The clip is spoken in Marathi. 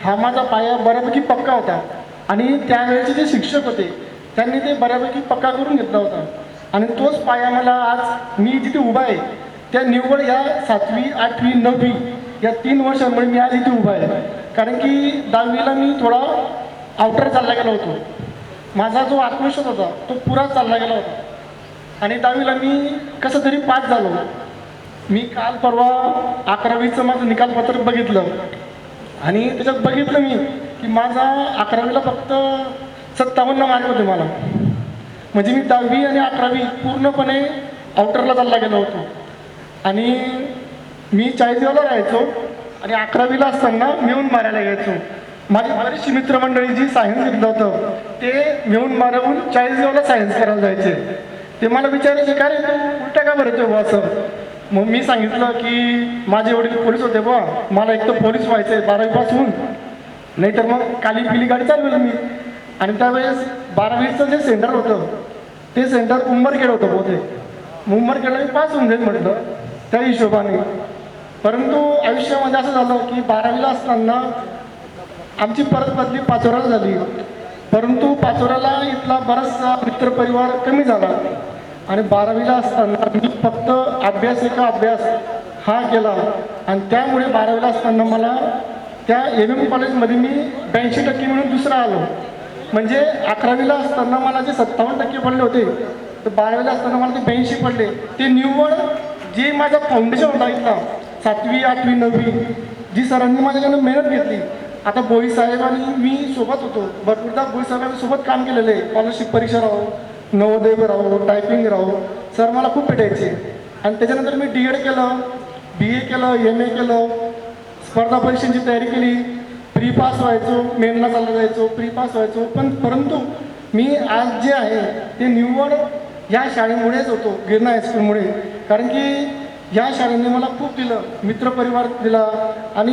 हा माझा पाया बऱ्यापैकी पक्का होता आणि त्यावेळेचे जे शिक्षक होते त्यांनी ते बऱ्यापैकी पक्का करून घेतला होता आणि तोच पाया मला आज मी जिथे उभा आहे त्या निव्वळ या 7वी 8वी 9वी या 3 वर्षांमुळे मी आज इथे उभा आहे. कारण की 10वीला मी थोडा आउटर चालला गेला होतो. माझा जो आत्मविश्वास होता तो पुरा चालला गेला होता आणि 10वीला मी कसं तरी पास झालो. मी काल परवा 11वीचं माझं निकालपत्र बघितलं आणि त्याच्यात बघितलं मी की माझा 11वीला फक्त 57 मार्क होते मला. म्हणजे मी 10वी आणि 11वी पूर्णपणे आउटरला चालला गेलो होतो आणि मी चाळीसगावला राहायचो आणि 11वीला असताना मिळून मारायला घ्यायचो. माझी बरीचशी मित्रमंडळी जी सायन्स घेतलं होतं ते मिळून मारवून चाळीसगावला सायन्स करायला जायचे. ते मला विचारायचे का रे तू उलटा का भरतोय बुवा असं. मग मी सांगितलं की माझे वडील पोलीस होते बुवा, मला एक तर पोलीस व्हायचं आहे 12वीपासून, नाहीतर मग काली पिली गाडी चालवली मी. आणि त्यावेळेस 12वीचं जे सेंटर होतं ते सेंटर उंबरखेड होतं बहुतेक. उंबरखेडला मी पास होऊन जाईल म्हटलं त्या हिशोबाने. परंतु आयुष्यामध्ये असं झालं की 12वीला असताना आमची परत बदली पाचोऱ्याला झाली. परंतु पाचोऱ्याला इथला बराचसा मित्रपरिवार कमी झाला आणि 12वीला असताना मी फक्त अभ्यास हा केला आणि त्यामुळे 12वीला असताना मला त्या MM कॉलेजमध्ये मी 82% म्हणून दुसरा आलो. म्हणजे 11वीला असताना मला जे 57% पडले होते तर 12वीला असताना मला ते 82 पडले. ते निव्वळ जे माझा फाउंडेशन होता इथला 7वी 8वी 9वी जी सरांनी माझ्याकडून मेहनत घेतली. आता भोई साहेब आणि मी सोबत होतो, भरपूरदा भोई साहेबांनी सोबत काम केलेलं आहे. स्कॉलरशिप परीक्षा राहो, नवोदय राहो, टायपिंग राहो, सर मला खूप भेटायचे. आणि त्याच्यानंतर मी DED केलं, BA केलं, MA केलं, स्पर्धा परीक्षांची तयारी केली, प्री पास व्हायचो, मेनला चालला जायचो, प्री पास व्हायचो. परंतु मी आज जे आहे ते निव्वळ या शाळेमुळेच होतो, गिरणा हायस्कूलमुळे. कारण की या शाळेने मला खूप दिलं, मित्रपरिवार दिला आणि